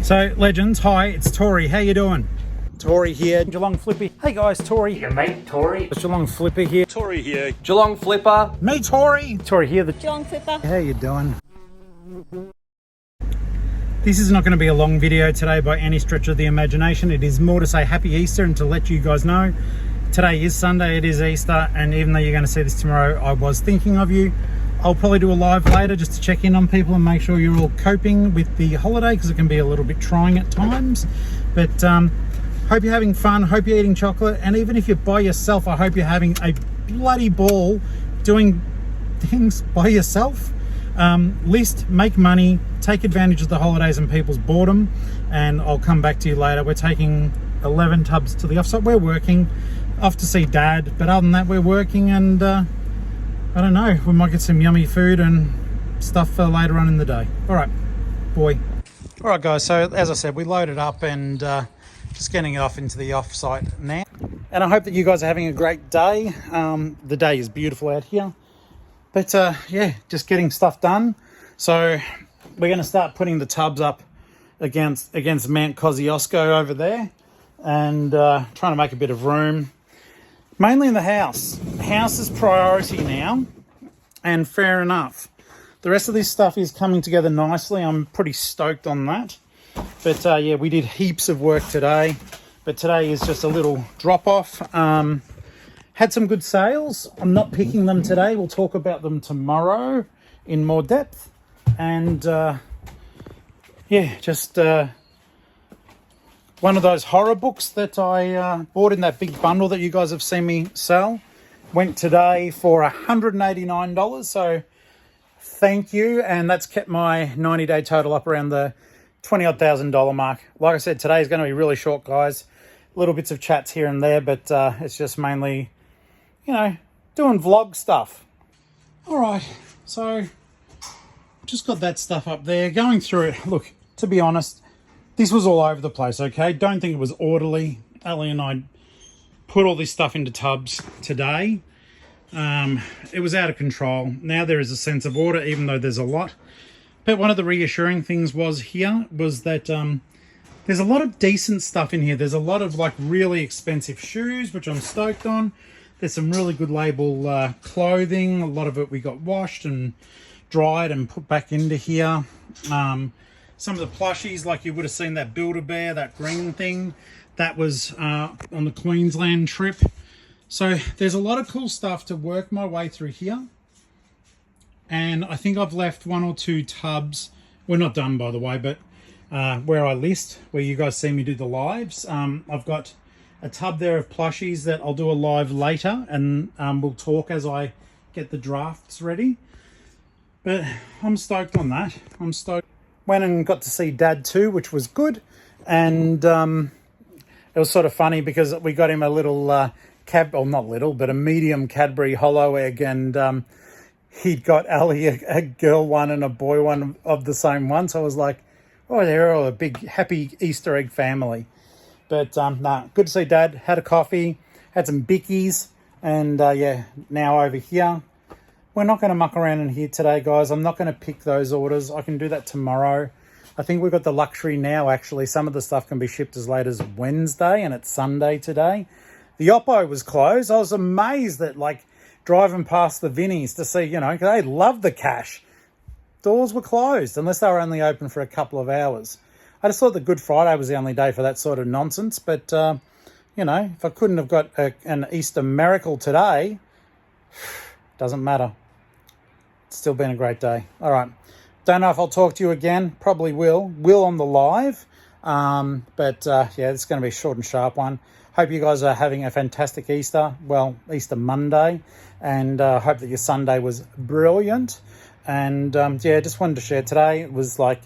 So, legends, hi, it's Tori. How you doing? Tori here, Geelong-Flipper. Hey guys, Tori. Yeah, mate, Tori. It's Geelong-Flipper here. Tori here. Geelong-Flipper. Me, Tori. Tori here, the Geelong-Flipper. How you doing? This is not going to be a long video today by any stretch of the imagination. It is more to say happy Easter and to let you guys know today is Sunday, it is Easter, and even though you're going to see this tomorrow, I was thinking of you. I'll probably do a live later just to check in on people and make sure you're all coping with the holiday, because it can be a little bit trying at times. But hope you're having fun, hope you're eating chocolate, and even if you're by yourself, I hope you're having a bloody ball doing things by yourself. List, make money, take advantage of the holidays and people's boredom, and I'll come back to you later. We're taking 11 tubs to the offsite. We're working off to see Dad, but other than that, we're working, and I don't know, we might get some yummy food and stuff for later on in the day. All right, boy. All right, guys, so as I said, we loaded up and just getting it off into the offsite now. And I hope that you guys are having a great day. The day is beautiful out here. But yeah, just getting stuff done. So we're going to start putting the tubs up against Mount Kosciuszko over there, and trying to make a bit of room. Mainly in the house. House is priority now, and fair enough. The rest of this stuff is coming together nicely. I'm pretty stoked on that. But yeah, we did heaps of work today. But today is just a little drop-off. Had some good sales. I'm not picking them today. We'll talk about them tomorrow in more depth. And yeah, just one of those horror books that I bought in that big bundle that you guys have seen me sell. Went today for $189. So thank you. And that's kept my 90-day total up around the $20,000 mark. Like I said, today is going to be really short, guys. Little bits of chats here and there, but it's just mainly, you know, doing vlog stuff. All right, so just got that stuff up there, going through it. Look, to be honest, this was all over the place, okay? Don't think it was orderly. Ali and I put all this stuff into tubs today. It was out of control. Now there is a sense of order, even though there's a lot. But one of the reassuring things was that there's a lot of decent stuff in here. There's a lot of like really expensive shoes, which I'm stoked on. There's some really good label clothing. A lot of it we got washed and dried and put back into here. Some of the plushies, like you would have seen that Build-A-Bear, that green thing, that was on the Queensland trip. So there's a lot of cool stuff to work my way through here. And I think I've left one or two tubs. We're not done, by the way, but where I list, where you guys see me do the lives. I've got a tub there of plushies that I'll do a live later, and we'll talk as I get the drafts ready. But I'm stoked on that. I'm stoked. Went and got to see Dad too, which was good. And it was sort of funny because we got him a little not little, but a medium Cadbury Hollow Egg, and he'd got Ali a girl one and a boy one of the same one. So I was like, oh, they're all a big happy Easter egg family. But nah, good to see Dad. Had a coffee, had some bickies, and yeah, now over here. We're not going to muck around in here today, guys. I'm not going to pick those orders. I can do that tomorrow. I think we've got the luxury now, actually. Some of the stuff can be shipped as late as Wednesday, and it's Sunday today. The Oppo was closed. I was amazed that, like, driving past the Vinnies to see, you know, they love the cash. Doors were closed, unless they were only open for a couple of hours. I just thought that Good Friday was the only day for that sort of nonsense. But, you know, if I couldn't have got an Easter miracle today, doesn't matter. It's still been a great day. All right. Don't know if I'll talk to you again. Probably will. Will on the live. But, yeah, it's going to be a short and sharp one. Hope you guys are having a fantastic Easter. Well, Easter Monday. And hope that your Sunday was brilliant. And, yeah, just wanted to share today. It was like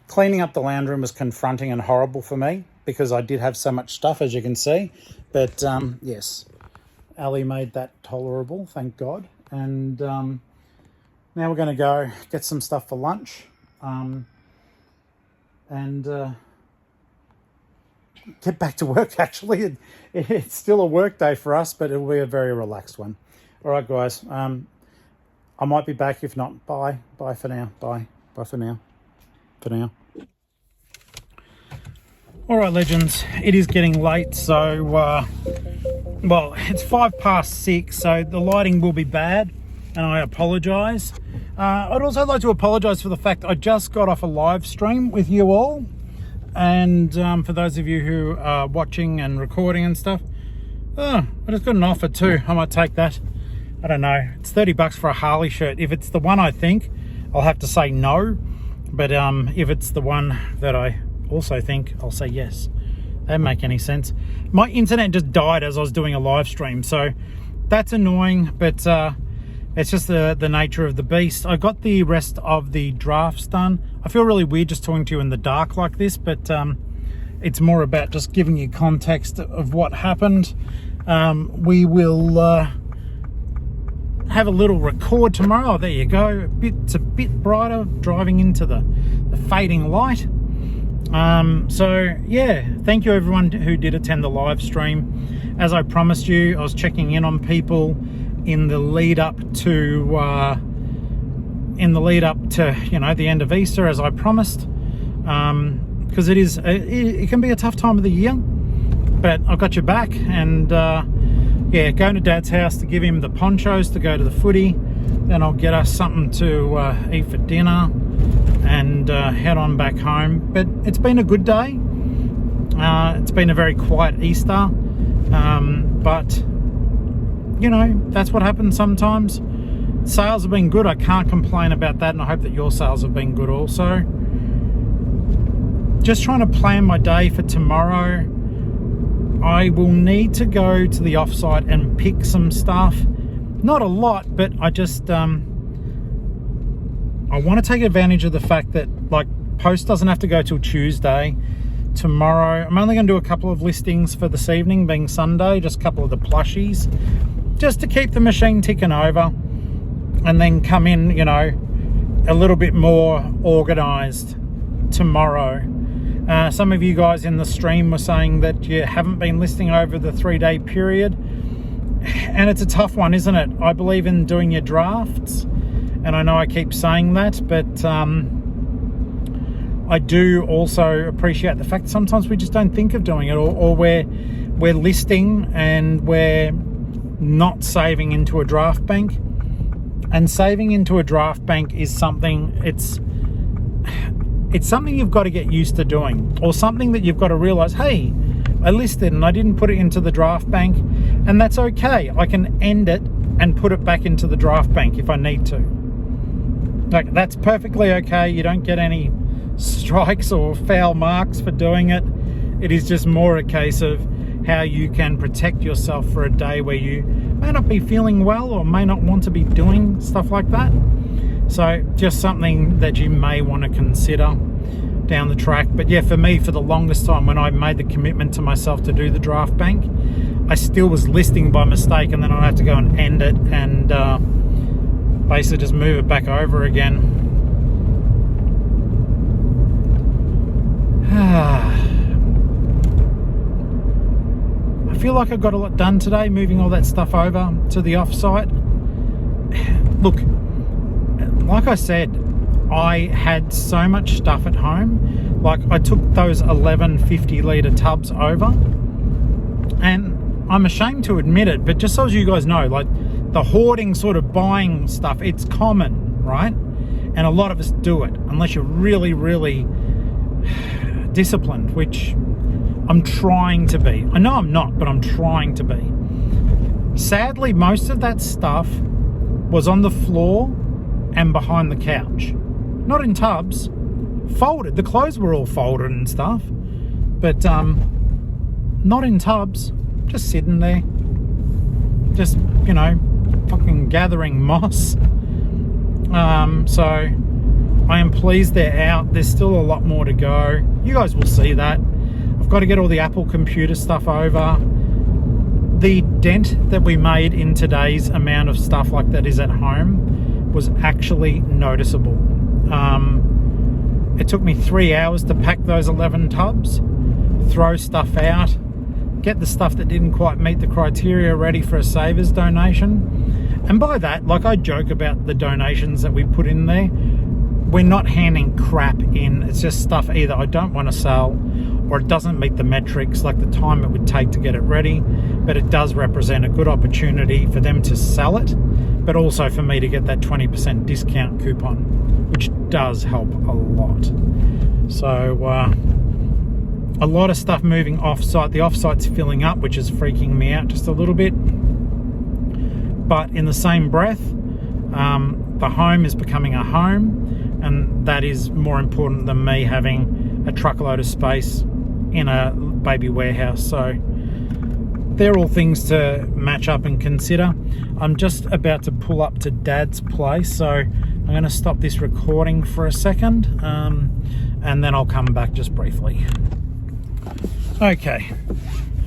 cleaning up the lounge room was confronting and horrible for me because I did have so much stuff, as you can see. But, yes, Ali made that tolerable, thank God. And now we're going to go get some stuff for lunch. And get back to work, actually. It's still a work day for us, but it'll be a very relaxed one. All right, guys. I might be back. If not, bye. Bye for now. Bye. Bye for now. For now. All right, legends, it is getting late, so well, it's 6:05, so the lighting will be bad, and I apologize. I'd also like to apologize for the fact I just got off a live stream with you all, and for those of you who are watching and recording and stuff, I just got an offer too. I might take that. I don't know, it's $30 for a Harley shirt. If it's the one I think, I'll have to say no, but if it's the one that I also think, I'll say yes. That doesn't make any sense. My internet just died as I was doing a live stream, so that's annoying, but it's just the nature of the beast. I got the rest of the drafts done. I feel really weird just talking to you in the dark like this, but it's more about just giving you context of what happened. We will have a little record tomorrow. Oh, there you go. It's a bit brighter driving into the fading light. So yeah, thank you everyone who did attend the live stream. As I promised you, I was checking in on people in the lead up to you know, the end of Easter, as I promised, because it can be a tough time of the year, but I've got your back. And yeah, going to Dad's house to give him the ponchos to go to the footy, then I'll get us something to eat for dinner and head on back home. But it's been a good day. It's been a very quiet Easter, but you know, that's what happens sometimes. Sales have been good. I can't complain about that, and I hope that your sales have been good also. Just trying to plan my day for tomorrow. I will need to go to the offsite and pick some stuff. Not a lot, but I just I want to take advantage of the fact that, like, post doesn't have to go till Tuesday. Tomorrow, I'm only going to do a couple of listings for this evening, being Sunday, just a couple of the plushies, just to keep the machine ticking over, and then come in, you know, a little bit more organized tomorrow. Some of you guys in the stream were saying that you haven't been listing over the 3-day period, and it's a tough one, isn't it? I believe in doing your drafts, and I know I keep saying that, but I do also appreciate the fact that sometimes we just don't think of doing it, or we're listing and we're not saving into a draft bank. And saving into a draft bank is something, it's something you've got to get used to doing, or something that you've got to realize, hey, I listed and I didn't put it into the draft bank, and that's okay. I can end it and put it back into the draft bank if I need to. Like, that's perfectly okay. You don't get any strikes or foul marks for doing it. It is just more a case of how you can protect yourself for a day where you may not be feeling well or may not want to be doing stuff like that. So just something that you may want to consider down the track. But yeah, for me, for the longest time, when I made the commitment to myself to do the draft bank, I still was listing by mistake, and then I'd have to go and end it and basically just move it back over again. I feel like I got a lot done today, moving all that stuff over to the offsite. Look, like I said, I had so much stuff at home. Like, I took those 11 50-litre tubs over, and I'm ashamed to admit it, but just so you guys know, like, the hoarding sort of buying stuff, it's common, right? And a lot of us do it, unless you're really, really disciplined, which I'm trying to be. I know I'm not, but I'm trying to be. Sadly, most of that stuff was on the floor and behind the couch. Not in tubs, folded. The clothes were all folded and stuff, but not in tubs, just sitting there, just, you know, fucking gathering moss. So I am pleased they're out. There's still a lot more to go. You guys will see that. I've got to get all the Apple computer stuff over. The dent that we made in today's amount of stuff like that is at home was actually noticeable. It took me 3 hours to pack those 11 tubs, throw stuff out, get the stuff that didn't quite meet the criteria ready for a Savers donation. And by that, like, I joke about the donations that we put in there. We're not handing crap in. It's just stuff either I don't want to sell, or it doesn't meet the metrics, like the time it would take to get it ready, but it does represent a good opportunity for them to sell it, but also for me to get that 20% discount coupon, which does help a lot. So a lot of stuff moving off-site. The off-site's filling up, which is freaking me out just a little bit. But in the same breath, the home is becoming a home, and that is more important than me having a truckload of space in a baby warehouse. So they're all things to match up and consider. I'm just about to pull up to Dad's place, so I'm going to stop this recording for a second, and then I'll come back just briefly. Okay,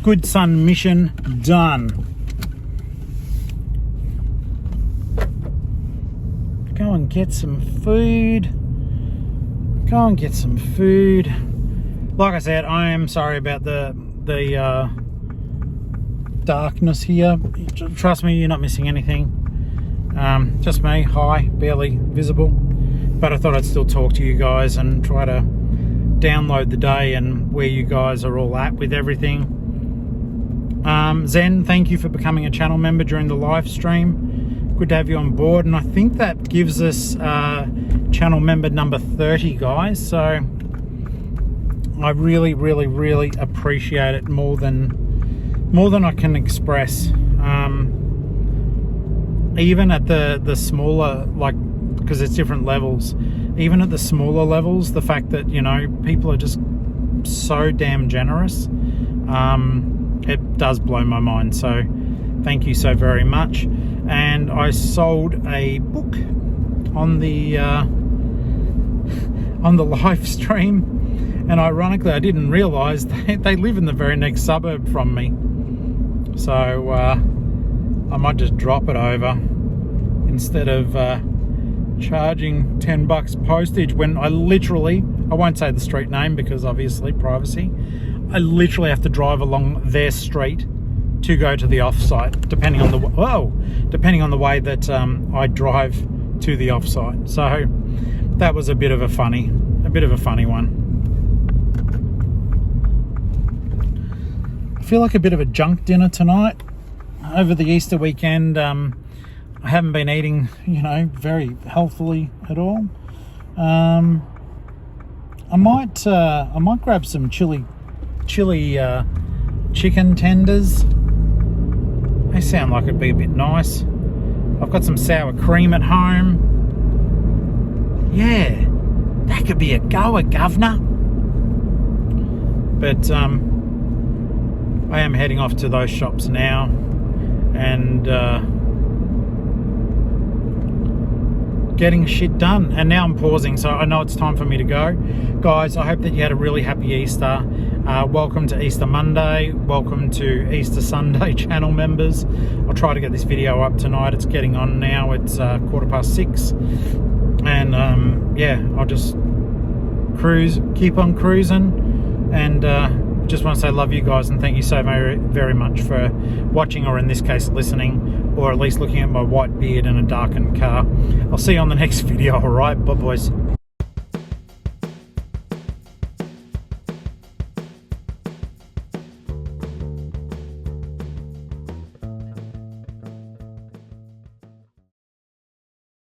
good son mission done. Go and get some food. Go and get some food. Like I said, I am sorry about the darkness here. Trust me, you're not missing anything. Just me, hi, barely visible. But I thought I'd still talk to you guys and try to download the day and where you guys are all at with everything. Zen, thank you for becoming a channel member during the live stream. Good to have you on board, and I think that gives us channel member number 30, guys. So I really, really, really appreciate it more than I can express. Even at the smaller, like, because it's different levels, even at the smaller levels, the fact that, you know, people are just so damn generous, it does blow my mind. So thank you so very much. And I sold a book on the live stream, and ironically I didn't realize they live in the very next suburb from me, so I might just drop it over instead of charging $10 postage, when I won't say the street name because obviously privacy, I literally have to drive along their street to go to the offsite, depending on the way that I drive to the offsite. So that was a bit of a funny one. I feel like a bit of a junk dinner tonight. Over the Easter weekend, I haven't been eating, you know, very healthily at all. I might grab some chili chicken tenders. They sound like it'd be a bit nice. I've got some sour cream at home. Yeah, that could be a goer, governor. But I am heading off to those shops now, and getting shit done. And now I'm pausing, so I know it's time for me to go. Guys, I hope that you had a really happy Easter. Welcome to Easter Monday. Welcome to Easter Sunday, channel members. I'll try to get this video up tonight. It's getting on now. It's 6:15. And yeah, I'll just keep on cruising. And just want to say love you guys, and thank you so very, very much for watching, or in this case listening, or at least looking at my white beard in a darkened car. I'll see you on the next video. All right, bye boys.